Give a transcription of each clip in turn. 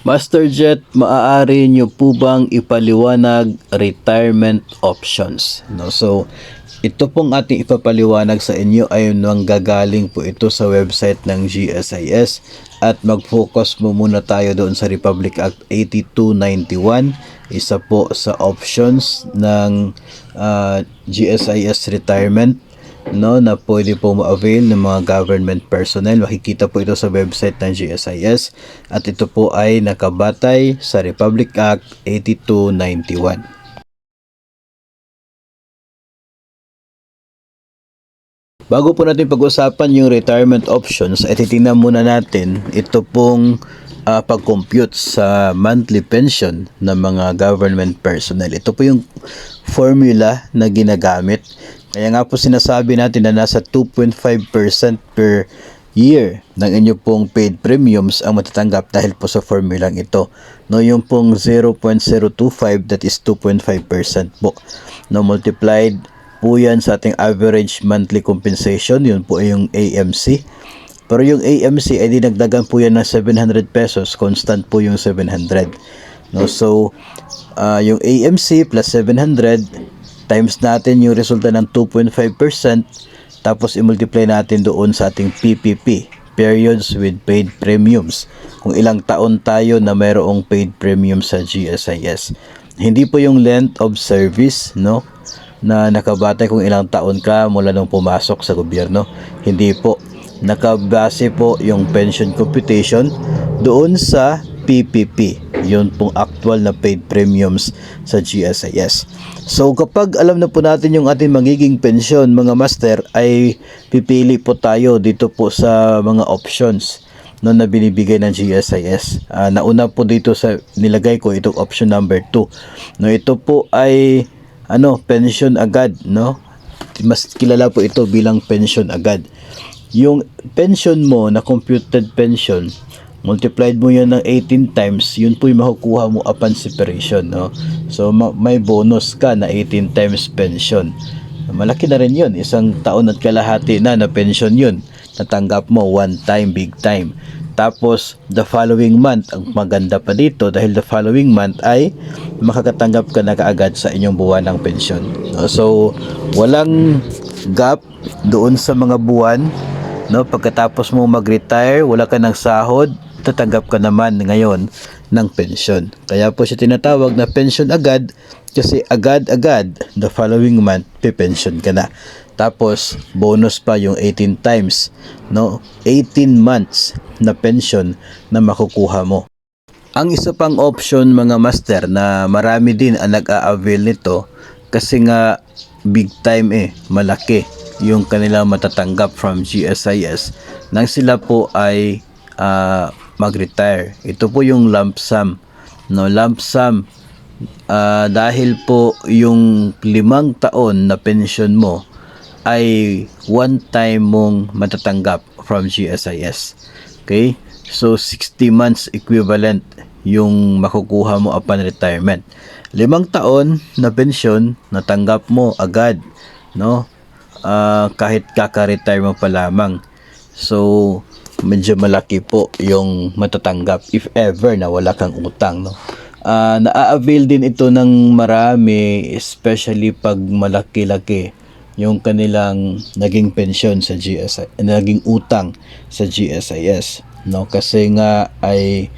Master Jet, maaari nyo po bang ipaliwanag retirement options? No, so ito pong ating ipapaliwanag sa inyo ay nanggagaling po ito sa website ng GSIS at mag-focus mo muna tayo doon sa Republic Act 8291, isa po sa options ng GSIS retirement, no, na pwede po ma-avail ng mga government personnel. Makikita po ito sa website ng GSIS at ito po ay nakabatay sa Republic Act 8291. Bago po natin pag-usapan yung retirement options, ay titingnan muna natin ito pong pag-compute sa monthly pension ng mga government personnel. Ito po yung formula na ginagamit. Kaya nga po sinasabi natin na nasa 2.5% per year ng inyo pong paid premiums ang matatanggap dahil po sa formulang ito. No, yung pong 0.025, that is 2.5% po. No, multiplied po yan sa ating average monthly compensation, yun po ay yung AMC. Pero yung AMC ay dinagdagan po yan ng 700 pesos, constant po yung 700. No, so yung AMC plus 700 times natin yung resulta ng 2.5%, tapos i-multiply natin doon sa ating PPP, periods with paid premiums, kung ilang taon tayo na mayroong paid premium sa GSIS. Hindi po yung length of service, no, na nakabatay kung ilang taon ka mula nung pumasok sa gobyerno. Hindi po. Nakabase po yung pension computation doon sa PPP. Yun pong actual na paid premiums sa GSIS. So kapag alam na po natin yung ating magiging pensyon, mga master, ay pipili po tayo dito po sa mga options no, na binibigay ng GSIS. Nauna po dito sa nilagay ko itong option number 2. No, ito po ay pension agad, no? Mas kilala po ito bilang pension agad. Yung pension mo na computed pension, multiplied mo yan ng 18 times, yun po yung makukuha mo upon separation, no? So may bonus ka na 18 times pension. Malaki na rin yun, 1 taon at kalahati na pension yun. Natanggap mo one time, big time. Tapos the following month, ang maganda pa dito dahil the following month ay makakatanggap ka na kaagad sa inyong buwan ng pensyon. So walang gap doon sa mga buwan, no? Pagkatapos mo mag-retire, wala ka ng sahod, tatanggap ka naman ngayon ng pensyon. Kaya po siya tinatawag na pension agad, kasi agad-agad the following month pe-pension ka na. Tapos bonus pa yung 18 times, no? 18 months na pension na makukuha mo. Ang isa pang option, mga master, na marami din ang nag-a-avail nito kasi nga big time malaki yung kanilang matatanggap from GSIS nang sila po ay mag-retire. Ito po yung lump sum, no? Lump sum dahil po yung 5 taon na pension mo ay one time mong matatanggap from GSIS. Okay? So 60 months equivalent yung makukuha mo upon retirement. 5 taon na pensyon natanggap mo agad, no? Kahit kaka-retire mo pa lamang. So medyo malaki po yung matatanggap if ever na wala kang utang, no? Na-avail din ito ng marami, especially pag malaki-laki yung kanilang naging pensyon sa GSIS, naging utang sa GSIS, no? Kasi nga ay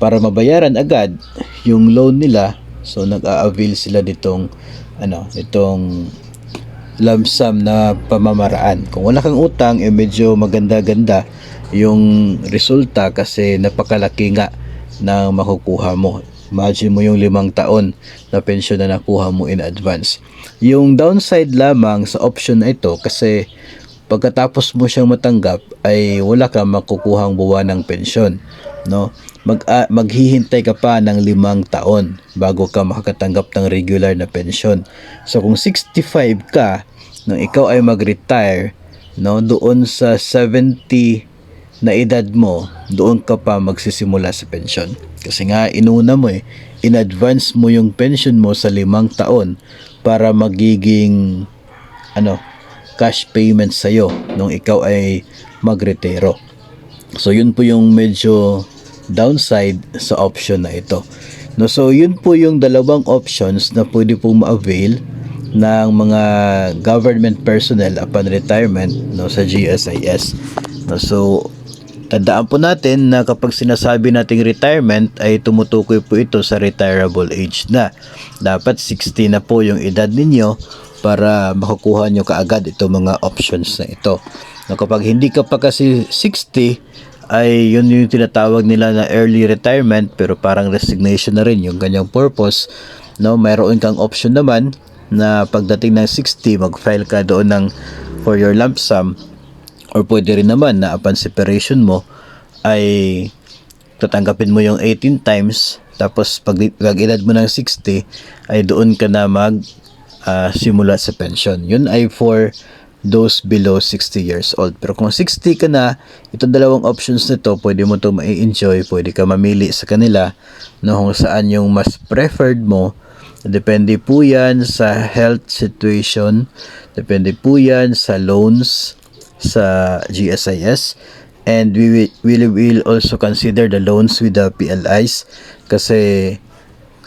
para mabayaran agad yung loan nila, so nag-a-avail sila ditong itong lump sum na pamamaraan. Kung wala kang utang, medyo maganda-ganda yung resulta kasi napakalaki nga na makukuha mo. Imagine mo yung 5 taon na pensyon na nakuha mo in advance. Yung downside lamang sa option na ito, kasi pagkatapos mo siyang matanggap ay wala kang makukuhang buwan ng pensyon, no? Maghihintay ka pa ng 5 taon bago ka makakatanggap ng regular na pensyon. So kung 65 ka nang ikaw ay mag-retire, no, doon sa 70 na edad mo, doon ka pa magsisimula sa pensyon. Kasi nga inuna mo in advance mo yung pension mo sa 5 taon para magiging cash payment sa'yo nung ikaw ay magretiro. So yun po yung medyo downside sa option na ito. No, so yun po yung dalawang options na pwede pong ma-avail ng mga government personnel upon retirement, no, sa GSIS. No, so tandaan po natin na kapag sinasabi nating retirement ay tumutukoy po ito sa retirable age na. Dapat 60 na po yung edad ninyo para makukuha nyo kaagad itong mga options na ito. No, kapag hindi ka pa kasi 60, ay yun yung tinatawag nila na early retirement, pero parang resignation na rin yung kanyang purpose. No, mayroon kang option naman na pagdating ng 60, mag-file ka doon ng for your lump sum, or pwede rin naman na upon separation mo ay tatanggapin mo yung 18 times, tapos pag edad mo ng 60 ay doon ka na simula sa pension. Yun ay for those below 60 years old. Pero kung 60 ka na, itong dalawang options nito, pwede mo ito ma-enjoy, pwede ka mamili sa kanila no, kung saan yung mas preferred mo. Depende po yan sa health situation, depende po yan sa loans sa GSIS, and we will also consider the loans with the PLIs, kasi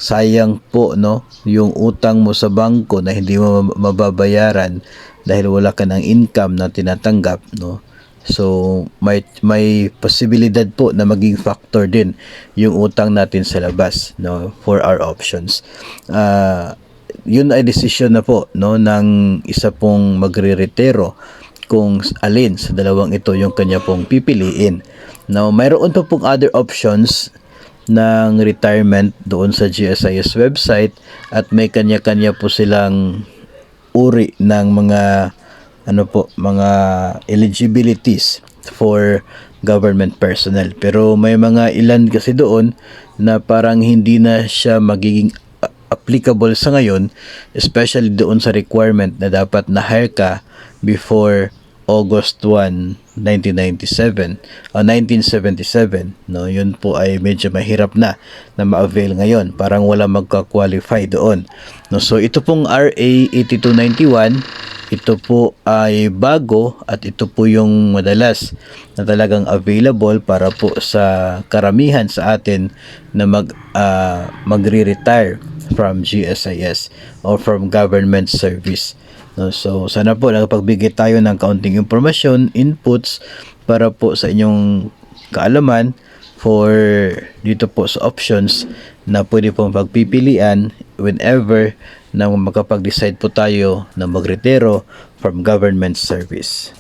sayang po, no, yung utang mo sa bangko na hindi mo mababayaran dahil wala ka ng income na tinatanggap, no. So may posibilidad po na maging factor din yung utang natin sa labas, no, for our options. Yun ay decision na po, no, ng isa pong magre-retiro kung alin sa dalawang ito yung kanya pong pipiliin. Now, mayroon pa pong other options ng retirement doon sa GSIS website, at may kanya-kanya po silang uri ng mga mga eligibilities for government personnel. Pero may mga ilan kasi doon na parang hindi na siya magiging applicable sa ngayon, especially doon sa requirement na dapat na-hire ka before August 1, 1997 o 1977, no. Yun po ay medyo mahirap na ma-avail ngayon, parang wala magka-qualify doon, no. So ito pong RA 8291, ito po ay bago, at ito po yung madalas na talagang available para po sa karamihan sa atin na magre-retire from GSIS or from government service. No, so sana po nakapagbigay tayo ng kaunting impormasyon, inputs para po sa inyong kaalaman for dito po sa options na pwede pong pagpipilian whenever na makapag-decide po tayo na magretiro from government service.